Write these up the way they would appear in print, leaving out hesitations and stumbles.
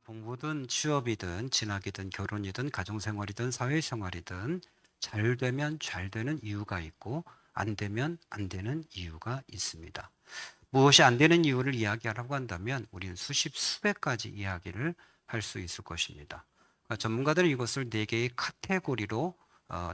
공부든 취업이든 진학이든 결혼이든 가정생활이든 사회생활이든 잘 되면 잘 되는 이유가 있고 안 되면 안 되는 이유가 있습니다. 무엇이 안 되는 이유를 이야기하라고 한다면 우리는 수십 수백 가지 이야기를 할 수 있을 것입니다. 전문가들은 이것을 네 개의 카테고리로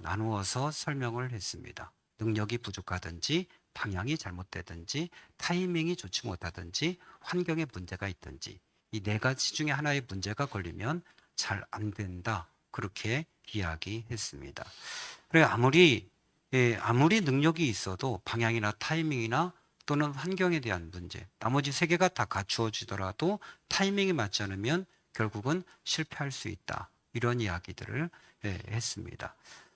나누어서 설명을 했습니다. 능력이 부족하든지 방향이 잘못되든지 타이밍이 좋지 못하든지 환경에 문제가 있든지 이 네 가지 중에 하나의 문제가 걸리면 잘 안 된다. 그렇게 이야기했습니다. 그래 아무리 능력이 있어도 방향이나 타이밍이나 또는 환경에 대한 문제, 나머지 세 개가 다 갖추어지더라도 타이밍이 맞지 않으면 결국은 실패할 수 있다. 이런 이야기들을 했습니다.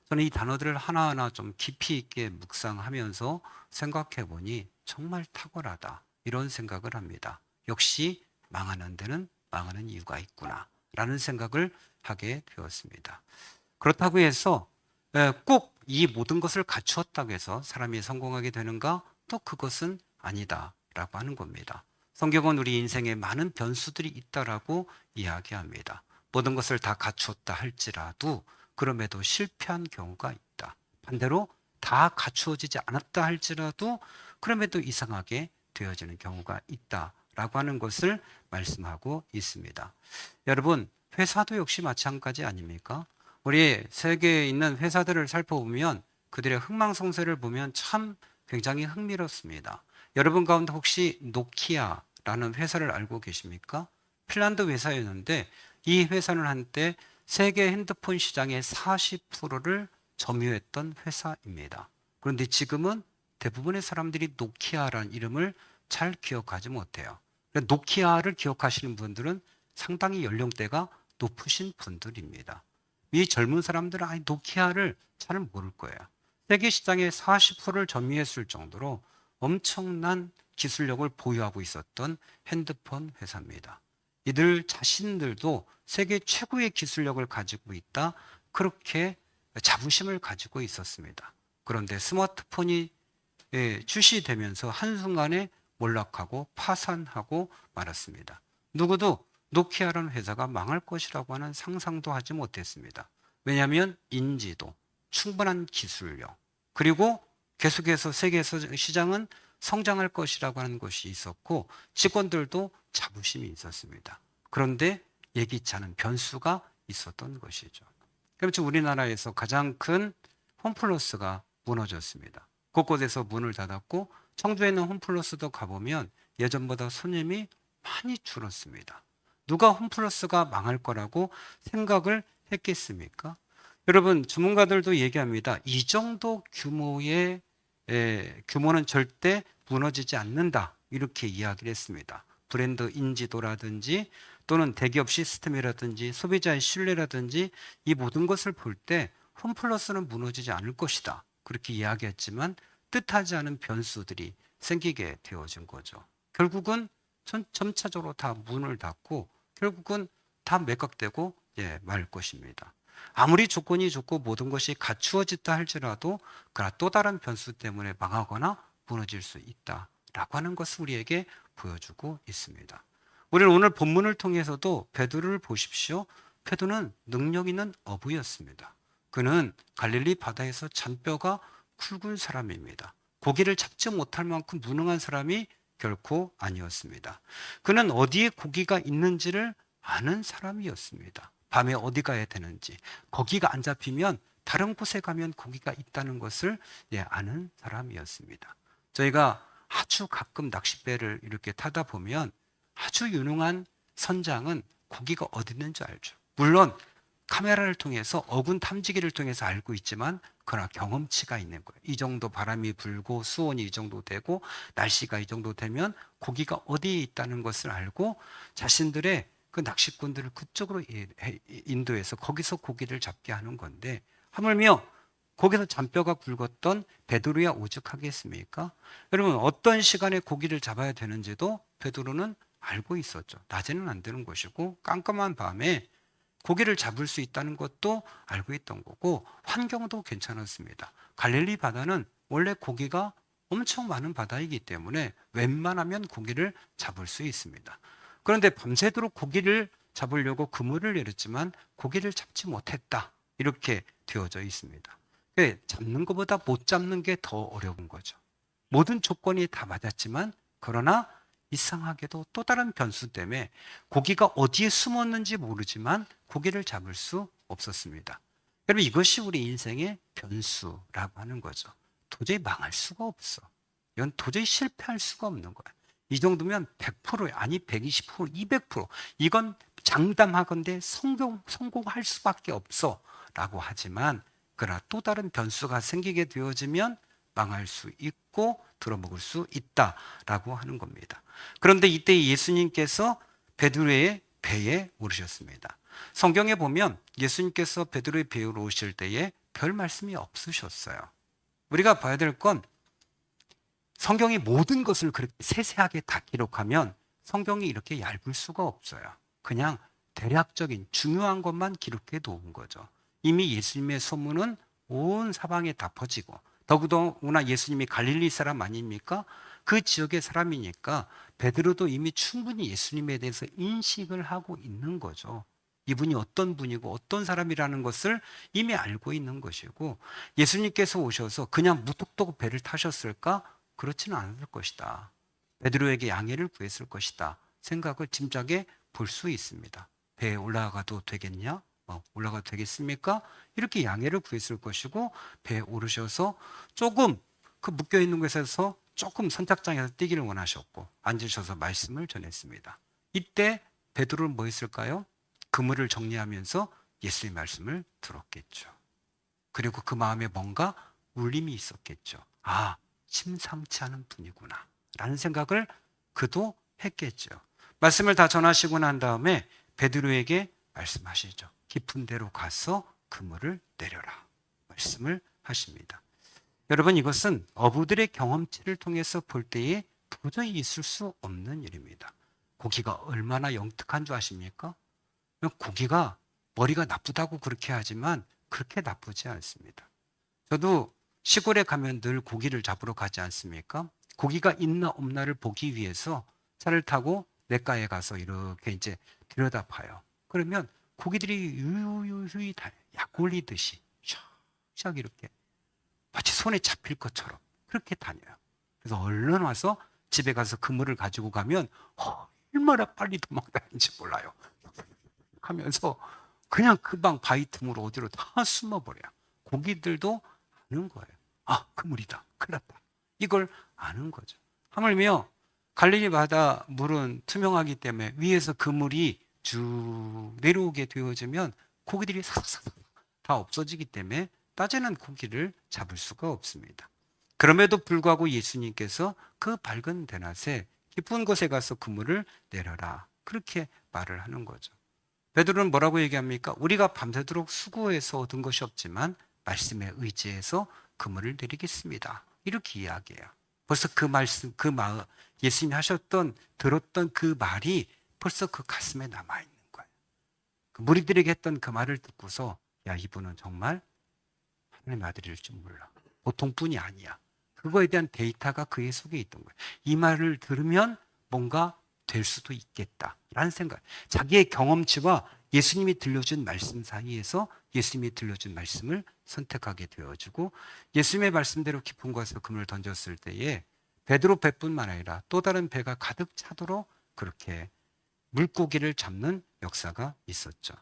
저는 이 단어들을 하나하나 좀 깊이 있게 묵상하면서 생각해 보니 정말 탁월하다. 이런 생각을 합니다. 역시 망하는 데는 망하는 이유가 있구나. 라는 생각을 하게 되었습니다. 그렇다고 해서 꼭 이 모든 것을 갖추었다고 해서 사람이 성공하게 되는가? 또 그것은 아니다라고 하는 겁니다. 성경은 우리 인생에 많은 변수들이 있다라고 이야기합니다. 모든 것을 다 갖추었다 할지라도 그럼에도 실패한 경우가 있다. 반대로 다 갖추어지지 않았다 할지라도 그럼에도 이상하게 되어지는 경우가 있다라고 하는 것을 말씀하고 있습니다. 여러분, 회사도 역시 마찬가지 아닙니까? 우리 세계에 있는 회사들을 살펴보면 그들의 흥망성쇠를 보면 참 굉장히 흥미롭습니다. 여러분 가운데 혹시 노키아라는 회사를 알고 계십니까? 핀란드 회사였는데 이 회사는 한때 세계 핸드폰 시장의 40%를 점유했던 회사입니다. 그런데 지금은 대부분의 사람들이 노키아라는 이름을 잘 기억하지 못해요. 노키아를 기억하시는 분들은 상당히 연령대가 높으신 분들입니다. 이 젊은 사람들은 아니 노키아를 잘 모를 거예요. 세계 시장의 40%를 점유했을 정도로 엄청난 기술력을 보유하고 있었던 핸드폰 회사입니다. 이들 자신들도 세계 최고의 기술력을 가지고 있다. 그렇게 자부심을 가지고 있었습니다. 그런데 스마트폰이 출시되면서 한순간에 몰락하고 파산하고 말았습니다. 누구도 노키아라는 회사가 망할 것이라고 하는 상상도 하지 못했습니다. 왜냐하면 인지도, 충분한 기술력, 그리고 계속해서 세계에서 시장은 성장할 것이라고 하는 것이 있었고 직원들도 자부심이 있었습니다. 그런데 예기치 않은 변수가 있었던 것이죠. 그럼 지금 우리나라에서 가장 큰 홈플러스가 무너졌습니다. 곳곳에서 문을 닫았고 청주에 있는 홈플러스도 가보면 예전보다 손님이 많이 줄었습니다. 누가 홈플러스가 망할 거라고 생각을 했겠습니까? 여러분 전문가들도 얘기합니다. 이 정도 규모의 규모는 절대 무너지지 않는다. 이렇게 이야기를 했습니다. 브랜드 인지도라든지 또는 대기업 시스템이라든지 소비자의 신뢰라든지 이 모든 것을 볼 때 홈플러스는 무너지지 않을 것이다. 그렇게 이야기했지만 뜻하지 않은 변수들이 생기게 되어진 거죠. 결국은 점차적으로 다 문을 닫고 결국은 다 매각되고 말 것입니다. 아무리 조건이 좋고 모든 것이 갖추어졌다 할지라도 그러나 또 다른 변수 때문에 망하거나 무너질 수 있다라고 하는 것을 우리에게 보여주고 있습니다. 우리는 오늘 본문을 통해서도 베드로를 보십시오. 베드로는 능력 있는 어부였습니다. 그는 갈릴리 바다에서 잔뼈가 굵은 사람입니다. 고기를 잡지 못할 만큼 무능한 사람이 결코 아니었습니다. 그는 어디에 고기가 있는지를 아는 사람이었습니다. 밤에 어디 가야 되는지, 거기가 안 잡히면 다른 곳에 가면 고기가 있다는 것을 아는 사람이었습니다. 저희가 아주 가끔 낚싯배를 이렇게 타다 보면 아주 유능한 선장은 고기가 어디 있는지 알죠. 물론 카메라를 통해서 어군 탐지기를 통해서 알고 있지만 그러나 경험치가 있는 거예요. 이 정도 바람이 불고 수온이 이 정도 되고 날씨가 이 정도 되면 고기가 어디에 있다는 것을 알고 자신들의 그 낚시꾼들을 그쪽으로 인도해서 거기서 고기를 잡게 하는 건데 하물며 거기서 잔뼈가 굵었던 베드로야 오죽하겠습니까? 여러분 어떤 시간에 고기를 잡아야 되는지도 베드로는 알고 있었죠. 낮에는 안 되는 것이고 깜깜한 밤에 고기를 잡을 수 있다는 것도 알고 있던 거고 환경도 괜찮았습니다. 갈릴리 바다는 원래 고기가 엄청 많은 바다이기 때문에 웬만하면 고기를 잡을 수 있습니다. 그런데 밤새도록 고기를 잡으려고 그물을 내렸지만 고기를 잡지 못했다. 이렇게 되어져 있습니다. 잡는 것보다 못 잡는 게 더 어려운 거죠. 모든 조건이 다 맞았지만 그러나 이상하게도 또 다른 변수 때문에 고기가 어디에 숨었는지 모르지만 고기를 잡을 수 없었습니다. 여러분 이것이 우리 인생의 변수라고 하는 거죠. 도저히 망할 수가 없어. 이건 도저히 실패할 수가 없는 거야. 이 정도면 100% 아니 120% 200% 이건 장담하건대 성공할 수밖에 없어 라고 하지만 그러나 또 다른 변수가 생기게 되어지면 망할 수 있고 들어먹을 수 있다라고 하는 겁니다. 그런데 이때 예수님께서 베드로의 배에 오르셨습니다. 성경에 보면 예수님께서 베드로의 배에 오르실 때에 별 말씀이 없으셨어요. 우리가 봐야 될 건 성경이 모든 것을 그렇게 세세하게 다 기록하면 성경이 이렇게 얇을 수가 없어요. 그냥 대략적인 중요한 것만 기록해 놓은 거죠. 이미 예수님의 소문은 온 사방에 다 퍼지고 더구나 예수님이 갈릴리 사람 아닙니까? 그 지역의 사람이니까 베드로도 이미 충분히 예수님에 대해서 인식을 하고 있는 거죠. 이분이 어떤 분이고 어떤 사람이라는 것을 이미 알고 있는 것이고 예수님께서 오셔서 그냥 무턱대고 배를 타셨을까? 그렇지는 않을 것이다. 베드로에게 양해를 구했을 것이다. 생각을 짐작해 볼 수 있습니다. 배에 올라가도 되겠냐? 올라가도 되겠습니까? 이렇게 양해를 구했을 것이고 배에 오르셔서 조금 그 묶여있는 곳에서 조금 선착장에서 뛰기를 원하셨고 앉으셔서 말씀을 전했습니다. 이때 베드로는 뭐 했을까요? 그물을 정리하면서 예수의 말씀을 들었겠죠. 그리고 그 마음에 뭔가 울림이 있었겠죠. 아, 심상치 않은 분이구나 라는 생각을 그도 했겠죠. 말씀을 다 전하시고 난 다음에 베드로에게 말씀하시죠. 깊은 데로 가서 그물을 내려라 말씀을 하십니다. 여러분 이것은 어부들의 경험치를 통해서 볼 때에 도저히 있을 수 없는 일입니다. 고기가 얼마나 영특한 줄 아십니까? 고기가 머리가 나쁘다고 그렇게 하지만 그렇게 나쁘지 않습니다. 저도 시골에 가면 늘 고기를 잡으러 가지 않습니까? 고기가 있나 없나를 보기 위해서 차를 타고 냇가에 가서 이렇게 이제 들여다봐요. 그러면 고기들이 유유히 다 약 올리듯이 샥샥 이렇게 마치 손에 잡힐 것처럼 그렇게 다녀요. 그래서 얼른 와서 집에 가서 그물을 가지고 가면 얼마나 빨리 도망다니는지 몰라요. 하면서 그냥 그 방 바위 틈으로 어디로 다 숨어버려요. 고기들도 아는 거예요. 아, 그물이다. 큰일 났다. 이걸 아는 거죠. 하물며 갈릴리 바다 물은 투명하기 때문에 위에서 그물이 쭉 내려오게 되어지면 고기들이 사삭사삭 다 없어지기 때문에 따지는 고기를 잡을 수가 없습니다. 그럼에도 불구하고 예수님께서 그 밝은 대낮에 깊은 곳에 가서 그물을 내려라. 그렇게 말을 하는 거죠. 베드로는 뭐라고 얘기합니까? 우리가 밤새도록 수고해서 얻은 것이 없지만 말씀에 의지해서 그물을 내리겠습니다. 이렇게 이야기해요. 벌써 그 말씀, 그 마음, 예수님이 하셨던, 들었던 그 말이 벌써 그 가슴에 남아있는 거예요. 그 무리들에게 했던 그 말을 듣고서 야, 이분은 정말 하나님의 아들일 줄 몰라. 보통 분이 아니야. 그거에 대한 데이터가 그의 속에 있던 거예요. 이 말을 들으면 뭔가 될 수도 있겠다라는 생각. 자기의 경험치와 예수님이 들려준 말씀 사이에서 예수님이 들려준 말씀을 선택하게 되어지고 예수님의 말씀대로 깊은 곳에서 그물을 던졌을 때에 베드로 배뿐만 아니라 또 다른 배가 가득 차도록 그렇게 물고기를 잡는 역사가 있었죠.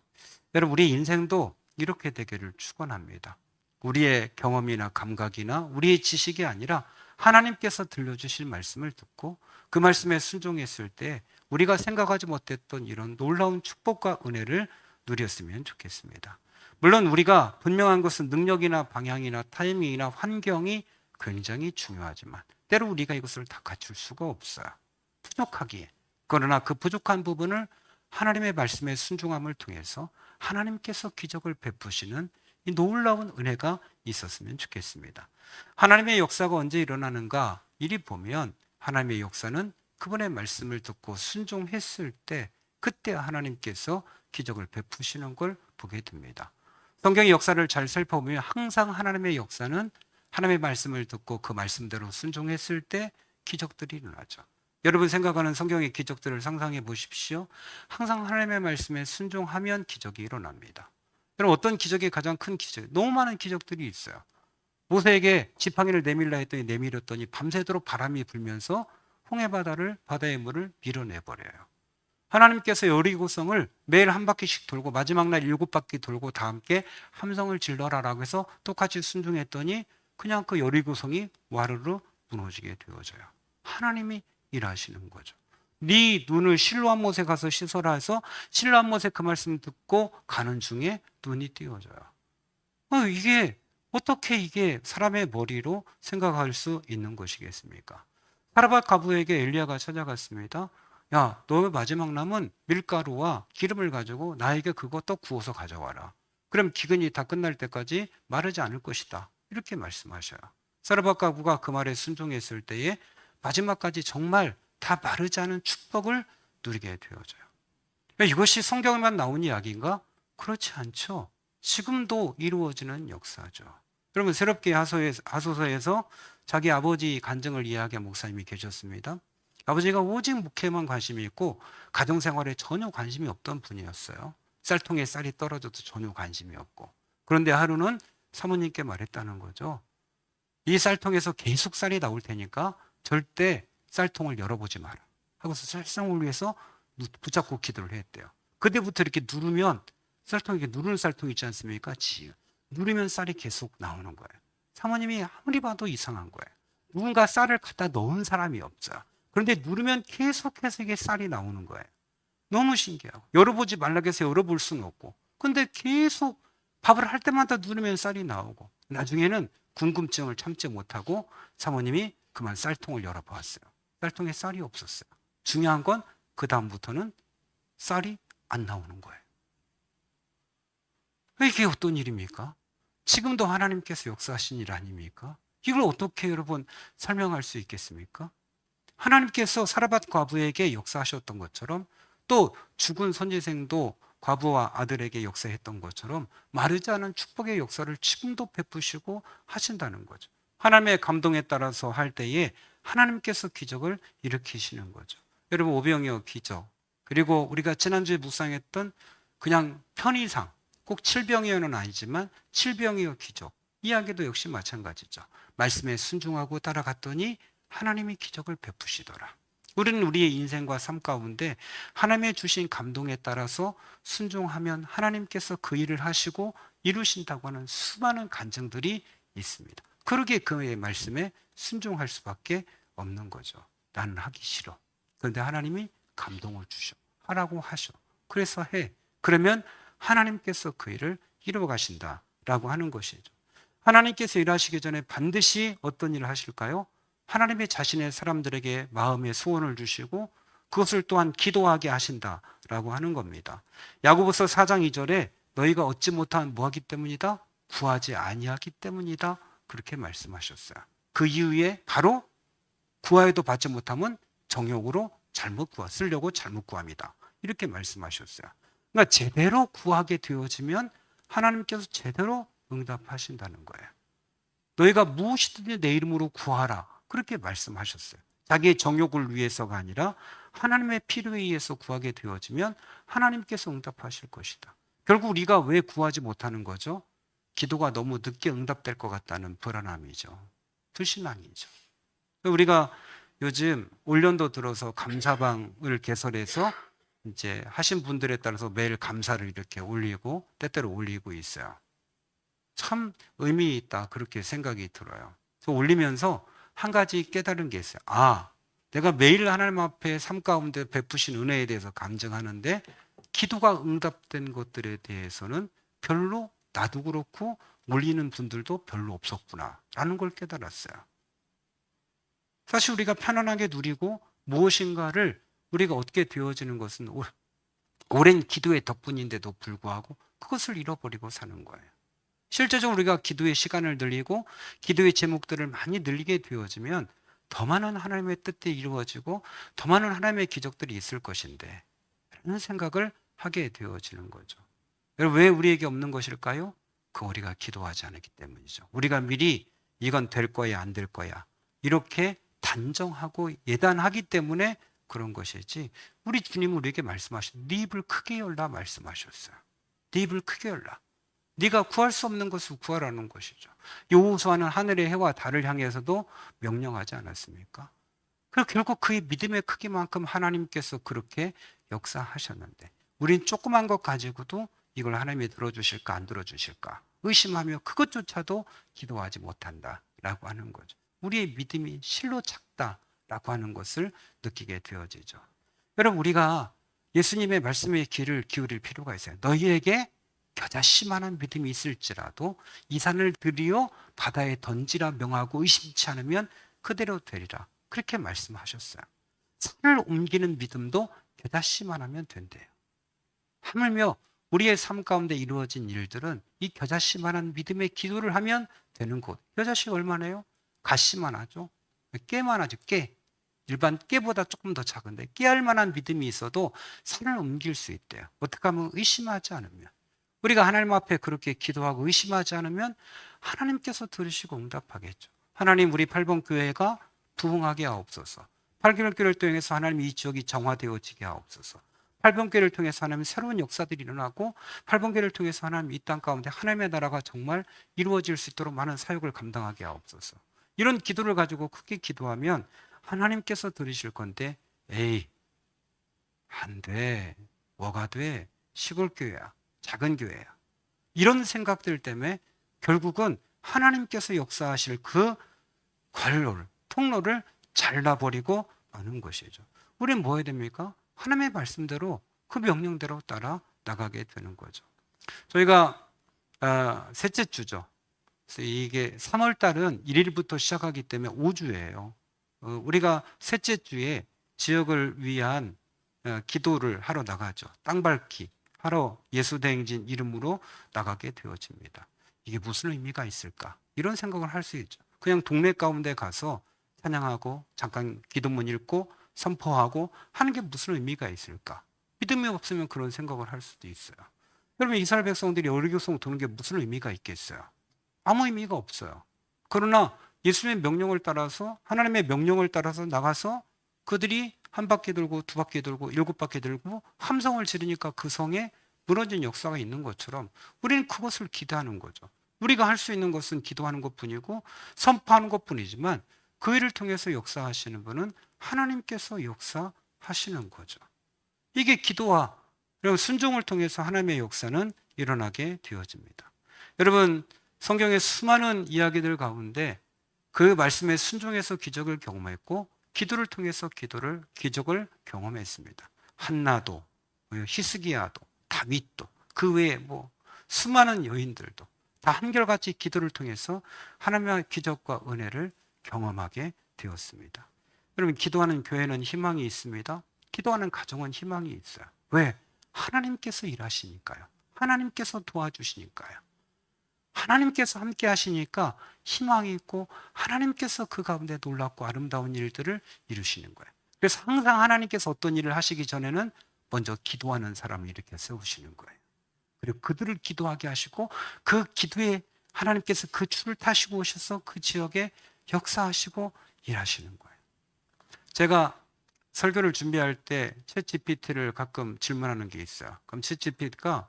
여러분 우리 인생도 이렇게 되기를 축원합니다. 우리의 경험이나 감각이나 우리의 지식이 아니라 하나님께서 들려주실 말씀을 듣고 그 말씀에 순종했을 때 우리가 생각하지 못했던 이런 놀라운 축복과 은혜를 누렸으면 좋겠습니다. 물론 우리가 분명한 것은 능력이나 방향이나 타이밍이나 환경이 굉장히 중요하지만 때로 우리가 이것을 다 갖출 수가 없어요. 부족하기에. 그러나 그 부족한 부분을 하나님의 말씀에 순종함을 통해서 하나님께서 기적을 베푸시는 이 놀라운 은혜가 있었으면 좋겠습니다. 하나님의 역사가 언제 일어나는가? 이리 보면 하나님의 역사는 그분의 말씀을 듣고 순종했을 때 그때 하나님께서 기적을 베푸시는 걸 보게 됩니다. 성경의 역사를 잘 살펴보면 항상 하나님의 역사는 하나님의 말씀을 듣고 그 말씀대로 순종했을 때 기적들이 일어나죠. 여러분 생각하는 성경의 기적들을 상상해 보십시오. 항상 하나님의 말씀에 순종하면 기적이 일어납니다. 여러분 어떤 기적이 가장 큰 기적? 너무 많은 기적들이 있어요. 모세에게 지팡이를 내밀라 했더니 내밀었더니 밤새도록 바람이 불면서 홍해 바다를 바다의 물을 밀어내버려요. 하나님께서 여리고성을 매일 한 바퀴씩 돌고 마지막 날 7바퀴 돌고 다 함께 함성을 질러라라고 해서 똑같이 순종했더니 그냥 그 여리고성이 와르르 무너지게 되어져요. 하나님이 일하시는 거죠. 네 눈을 실로암 못에 가서 씻어라 해서 실로암 못에 그 말씀 듣고 가는 중에 눈이 띄어져요. 이게 어떻게 이게 사람의 머리로 생각할 수 있는 것이겠습니까? 사르밧 과부에게 엘리야가 찾아갔습니다. 야, 너 마지막 남은 밀가루와 기름을 가지고 나에게 그거 떡 구워서 가져와라. 그럼 기근이 다 끝날 때까지 마르지 않을 것이다. 이렇게 말씀하셔요. 사르밧 과부가 그 말에 순종했을 때에 마지막까지 정말 다 마르지 않은 축복을 누리게 되어져요. 이것이 성경에만 나온 이야기인가? 그렇지 않죠. 지금도 이루어지는 역사죠. 여러분 새롭게 하소서에서 자기 아버지 간증을 이야기한 목사님이 계셨습니다. 아버지가 오직 목회만 관심이 있고 가정생활에 전혀 관심이 없던 분이었어요. 쌀통에 쌀이 떨어져도 전혀 관심이 없고. 그런데 하루는 사모님께 말했다는 거죠. 이 쌀통에서 계속 쌀이 나올 테니까 절대 쌀통을 열어보지 마라. 하고서 쌀통을 위해서 붙잡고 기도를 했대요. 그때부터 이렇게 누르면 쌀통, 이렇게 누르는 쌀통 있지 않습니까? 누르면 쌀이 계속 나오는 거예요. 사모님이 아무리 봐도 이상한 거예요. 누군가 쌀을 갖다 넣은 사람이 없어요. 그런데 누르면 계속해서 이게 쌀이 나오는 거예요. 너무 신기하고. 열어보지 말라고 해서 열어볼 수는 없고. 근데 계속 밥을 할 때마다 누르면 쌀이 나오고. 나중에는 궁금증을 참지 못하고 사모님이 그만 쌀통을 열어보았어요. 쌀통에 쌀이 없었어요. 중요한 건 그 다음부터는 쌀이 안 나오는 거예요. 이게 어떤 일입니까? 지금도 하나님께서 역사하신 일 아닙니까? 이걸 어떻게 여러분 설명할 수 있겠습니까? 하나님께서 사르밧 과부에게 역사하셨던 것처럼 또 죽은 선지생도 과부와 아들에게 역사했던 것처럼 마르지 않은 축복의 역사를 지금도 베푸시고 하신다는 거죠. 하나님의 감동에 따라서 할 때에 하나님께서 기적을 일으키시는 거죠. 여러분 오병이어 기적, 그리고 우리가 지난주에 묵상했던 그냥 편의상, 꼭 칠병이어는 아니지만 칠병이어 기적 이야기도 역시 마찬가지죠. 말씀에 순종하고 따라갔더니 하나님이 기적을 베푸시더라. 우리는 우리의 인생과 삶 가운데 하나님의 주신 감동에 따라서 순종하면 하나님께서 그 일을 하시고 이루신다고 하는 수많은 간증들이 있습니다. 그러기에 그의 말씀에 순종할 수밖에 없는 거죠. 나는 하기 싫어. 그런데 하나님이 감동을 주셔. 하라고 하셔. 그래서 해. 그러면 하나님께서 그 일을 이루어 가신다라고 하는 것이죠. 하나님께서 일하시기 전에 반드시 어떤 일을 하실까요? 하나님의 자신의 사람들에게 마음의 소원을 주시고 그것을 또한 기도하게 하신다라고 하는 겁니다. 야고보서 4장 2절에 너희가 얻지 못한 뭐하기 때문이다? 구하지 아니하기 때문이다. 그렇게 말씀하셨어요. 그 이후에 바로 구하여도 받지 못하면 정욕으로 쓰려고 잘못 구합니다. 이렇게 말씀하셨어요. 그러니까 제대로 구하게 되어지면 하나님께서 제대로 응답하신다는 거예요. 너희가 무엇이든지 내 이름으로 구하라. 그렇게 말씀하셨어요. 자기의 정욕을 위해서가 아니라 하나님의 필요에 의해서 구하게 되어지면 하나님께서 응답하실 것이다. 결국 우리가 왜 구하지 못하는 거죠? 기도가 너무 늦게 응답될 것 같다는 불안함이죠. 불신앙이죠. 우리가 요즘 올연도 들어서 감사방을 개설해서 이제 하신 분들에 따라서 매일 감사를 이렇게 올리고 때때로 올리고 있어요. 참 의미 있다 그렇게 생각이 들어요. 그래서 올리면서 한 가지 깨달은 게 있어요. 내가 매일 하나님 앞에 삶 가운데 베푸신 은혜에 대해서 감정하는데 기도가 응답된 것들에 대해서는 별로 나도 그렇고 올리는 분들도 별로 없었구나 라는 걸 깨달았어요. 사실 우리가 편안하게 누리고 무엇인가를 우리가 얻게 되어지는 것은 오랜 기도의 덕분인데도 불구하고 그것을 잃어버리고 사는 거예요. 실제적으로 우리가 기도의 시간을 늘리고 기도의 제목들을 많이 늘리게 되어지면 더 많은 하나님의 뜻이 이루어지고 더 많은 하나님의 기적들이 있을 것인데 라는 생각을 하게 되어지는 거죠. 여러분 왜 우리에게 없는 것일까요? 그 우리가 기도하지 않았기 때문이죠. 우리가 미리 이건 될 거야 안 될 거야 이렇게 단정하고 예단하기 때문에 그런 것이지, 우리 주님은 우리에게 말씀하신 네 입을 크게 열라 말씀하셨어요. 네 입을 크게 열라. 네가 구할 수 없는 것을 구하라는 것이죠. 여호수아는 하늘의 해와 달을 향해서도 명령하지 않았습니까? 그리고 결국 그의 믿음의 크기만큼 하나님께서 그렇게 역사하셨는데, 우린 조그만 것 가지고도 이걸 하나님이 들어주실까 안 들어주실까 의심하며 그것조차도 기도하지 못한다라고 하는 거죠. 우리의 믿음이 실로 작다라고 하는 것을 느끼게 되어지죠. 여러분, 우리가 예수님의 말씀에 귀를 기울일 필요가 있어요. 너희에게 겨자씨만한 믿음이 있을지라도 이 산을 들이어 바다에 던지라 명하고 의심치 않으면 그대로 되리라. 그렇게 말씀하셨어요. 산을 옮기는 믿음도 겨자씨만 하면 된대요. 하물며 우리의 삶 가운데 이루어진 일들은 이 겨자씨만한 믿음의 기도를 하면 되는 것. 겨자씨가 얼마나요? 가씨만 하죠. 깨만 하죠. 깨. 일반 깨보다 조금 더 작은데 깨알 만한 믿음이 있어도 산을 옮길 수 있대요. 어떻게 하면 의심하지 않으면. 우리가 하나님 앞에 그렇게 기도하고 의심하지 않으면 하나님께서 들으시고 응답하겠죠. 하나님, 우리 8번 교회가 부흥하게 하옵소서. 8개월 교회를 통해서 하나님 이 지역이 정화되어지게 하옵소서. 8번 교회를 통해서 하나님 새로운 역사들이 일어나고 8번 교회를 통해서 하나님 이 땅 가운데 하나님의 나라가 정말 이루어질 수 있도록 많은 사역을 감당하게 하옵소서. 이런 기도를 가지고 크게 기도하면 하나님께서 들으실 건데, 에이, 안 돼. 뭐가 돼? 시골 교회야. 작은 교회야. 이런 생각들 때문에 결국은 하나님께서 역사하실 그 관로를, 통로를 잘라버리고 마는 것이죠. 우리는 뭐 해야 됩니까? 하나님의 말씀대로 그 명령대로 따라 나가게 되는 거죠. 저희가 셋째 주죠. 그래서 이게 3월 달은 1일부터 시작하기 때문에 5주예요. 우리가 셋째 주에 지역을 위한 기도를 하러 나가죠. 땅밟기 하러 예수대행진 이름으로 나가게 되어집니다. 이게 무슨 의미가 있을까? 이런 생각을 할 수 있죠. 그냥 동네 가운데 가서 찬양하고 잠깐 기도문 읽고 선포하고 하는 게 무슨 의미가 있을까? 믿음이 없으면 그런 생각을 할 수도 있어요. 여러분, 이스라엘 백성들이 여리고성 도는 게 무슨 의미가 있겠어요? 아무 의미가 없어요. 그러나 예수님의 명령을 따라서, 하나님의 명령을 따라서 나가서 그들이 한 바퀴 돌고 두 바퀴 돌고 7바퀴 돌고 함성을 지르니까 그 성에 무너진 역사가 있는 것처럼 우리는 그것을 기대하는 거죠. 우리가 할 수 있는 것은 기도하는 것뿐이고 선포하는 것뿐이지만 그 일을 통해서 역사하시는 분은 하나님께서 역사하시는 거죠. 이게 기도와 그리고 순종을 통해서 하나님의 역사는 일어나게 되어집니다. 여러분, 성경의 수많은 이야기들 가운데 그 말씀에 순종해서 기적을 경험했고 기도를 통해서 기적을 경험했습니다. 한나도, 히스기야도, 다윗도, 그 외에 수많은 여인들도 다 한결같이 기도를 통해서 하나님의 기적과 은혜를 경험하게 되었습니다. 여러분, 기도하는 교회는 희망이 있습니다. 기도하는 가정은 희망이 있어요. 왜? 하나님께서 일하시니까요. 하나님께서 도와주시니까요. 하나님께서 함께 하시니까 희망이 있고 하나님께서 그 가운데 놀랍고 아름다운 일들을 이루시는 거예요. 그래서 항상 하나님께서 어떤 일을 하시기 전에는 먼저 기도하는 사람을 이렇게 세우시는 거예요. 그리고 그들을 기도하게 하시고 그 기도에 하나님께서 그 줄을 타시고 오셔서 그 지역에 역사하시고 일하시는 거예요. 제가 설교를 준비할 때 챗GPT를 가끔 질문하는 게 있어요. 그럼 챗GPT가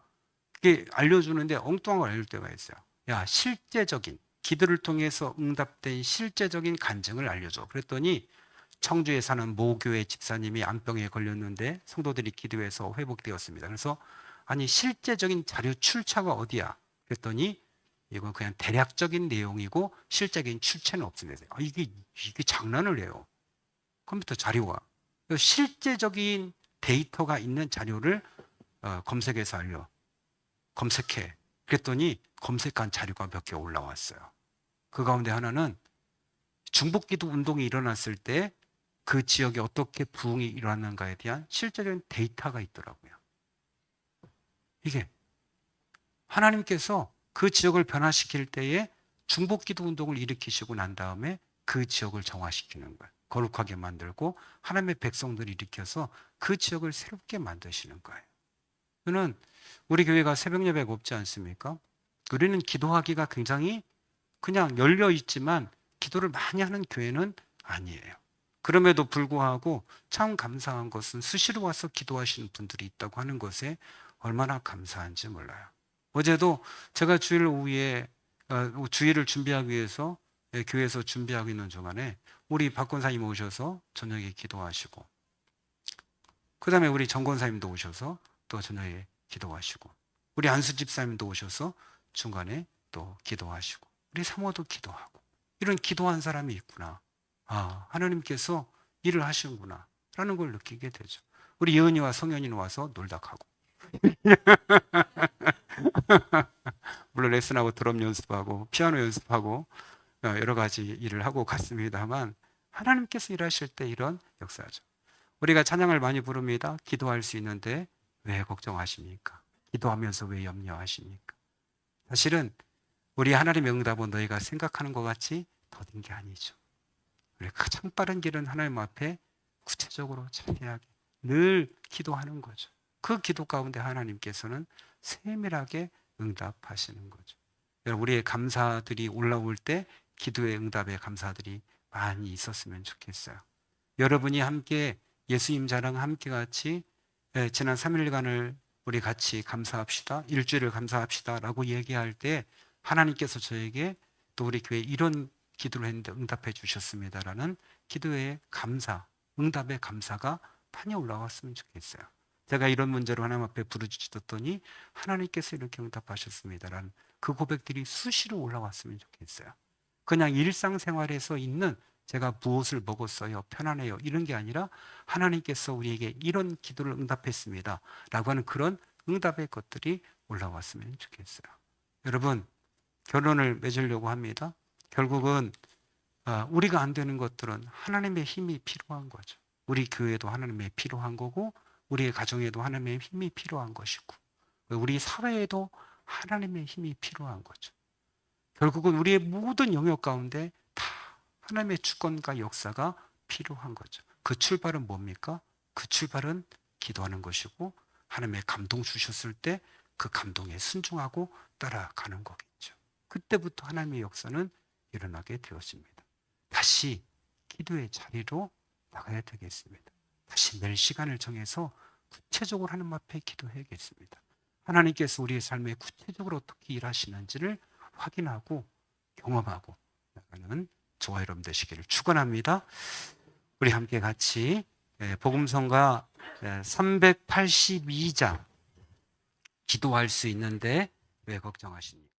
그게 알려주는데 엉뚱한 걸 알려줄 때가 있어요. 야, 실제적인 기도를 통해서 응답된 실제적인 간증을 알려줘. 그랬더니 청주에 사는 모교회 집사님이 암병에 걸렸는데 성도들이 기도해서 회복되었습니다. 그래서 아니, 실제적인 자료 출처가 어디야? 그랬더니 이건 그냥 대략적인 내용이고 실제적인 출처는 없습니다. 이게 장난을 해요. 컴퓨터 자료가. 실제적인 데이터가 있는 자료를 검색해서 검색해. 그랬더니 검색한 자료가 몇 개 올라왔어요. 그 가운데 하나는 중복기도 운동이 일어났을 때 그 지역에 어떻게 부흥이 일어났는가에 대한 실제적인 데이터가 있더라고요. 이게 하나님께서 그 지역을 변화시킬 때에 중복기도 운동을 일으키시고 난 다음에 그 지역을 정화시키는 거예요. 거룩하게 만들고 하나님의 백성들을 일으켜서 그 지역을 새롭게 만드시는 거예요. 저는 우리 교회가 새벽 예배가 없지 않습니까? 우리는 기도하기가 굉장히 그냥 열려 있지만 기도를 많이 하는 교회는 아니에요. 그럼에도 불구하고 참 감사한 것은 수시로 와서 기도하시는 분들이 있다고 하는 것에 얼마나 감사한지 몰라요. 어제도 제가 주일 오후에 주일을 준비하기 위해서 교회에서 준비하고 있는 중간에 우리 박 권사님 오셔서 저녁에 기도하시고, 그 다음에 우리 정 권사님도 오셔서 또 저녁에 기도하시고, 우리 안수 집사님도 오셔서 중간에 또 기도하시고, 우리 사모도 기도하고, 이런 기도한 사람이 있구나. 아, 하나님께서 일을 하시는구나 라는 걸 느끼게 되죠. 우리 예은이와 성현이는 와서 놀다 가고 물론 레슨하고 드럼 연습하고 피아노 연습하고 여러 가지 일을 하고 갔습니다만, 하나님께서 일하실 때 이런 역사죠. 우리가 찬양을 많이 부릅니다. 기도할 수 있는데 왜 걱정하십니까? 기도하면서 왜 염려하십니까? 사실은 우리 하나님의 응답은 너희가 생각하는 것 같이 더딘 게 아니죠. 우리 가장 빠른 길은 하나님 앞에 구체적으로 자세하게 늘 기도하는 거죠. 그 기도 가운데 하나님께서는 세밀하게 응답하시는 거죠. 여러분, 우리의 감사들이 올라올 때 기도의 응답의 감사들이 많이 있었으면 좋겠어요. 여러분이 함께 예수님 자랑 함께 같이 지난 3일간을 우리 같이 감사합시다. 일주일을 감사합시다 라고 얘기할 때 하나님께서 저에게 또 우리 교회 이런 기도를 했는데 응답해 주셨습니다라는 기도의 감사, 응답의 감사가 많이 올라왔으면 좋겠어요. 제가 이런 문제로 하나님 앞에 부르짖었더니 하나님께서 이렇게 응답하셨습니다라는 그 고백들이 수시로 올라왔으면 좋겠어요. 그냥 일상생활에서 있는 제가 무엇을 먹었어요, 편안해요 이런 게 아니라 하나님께서 우리에게 이런 기도를 응답했습니다 라고 하는 그런 응답의 것들이 올라왔으면 좋겠어요. 여러분, 결론을 맺으려고 합니다. 결국은 우리가 안 되는 것들은 하나님의 힘이 필요한 거죠. 우리 교회도 하나님의 필요한 거고, 우리의 가정에도 하나님의 힘이 필요한 것이고, 우리 사회에도 하나님의 힘이 필요한 거죠. 결국은 우리의 모든 영역 가운데 다 하나님의 주권과 역사가 필요한 거죠. 그 출발은 뭡니까? 그 출발은 기도하는 것이고, 하나님의 감동 주셨을 때 그 감동에 순종하고 따라가는 거겠죠. 그때부터 하나님의 역사는 일어나게 되었습니다. 다시 기도의 자리로 나가야 되겠습니다. 다시 낼 시간을 정해서 구체적으로 하나님 앞에 기도해야겠습니다. 하나님께서 우리의 삶에 구체적으로 어떻게 일하시는지를 확인하고 경험하고 나가는 저와 여러분 되시기를 축원합니다. 우리 함께 같이 복음성가 382장 기도할 수 있는데 왜 걱정하십니까?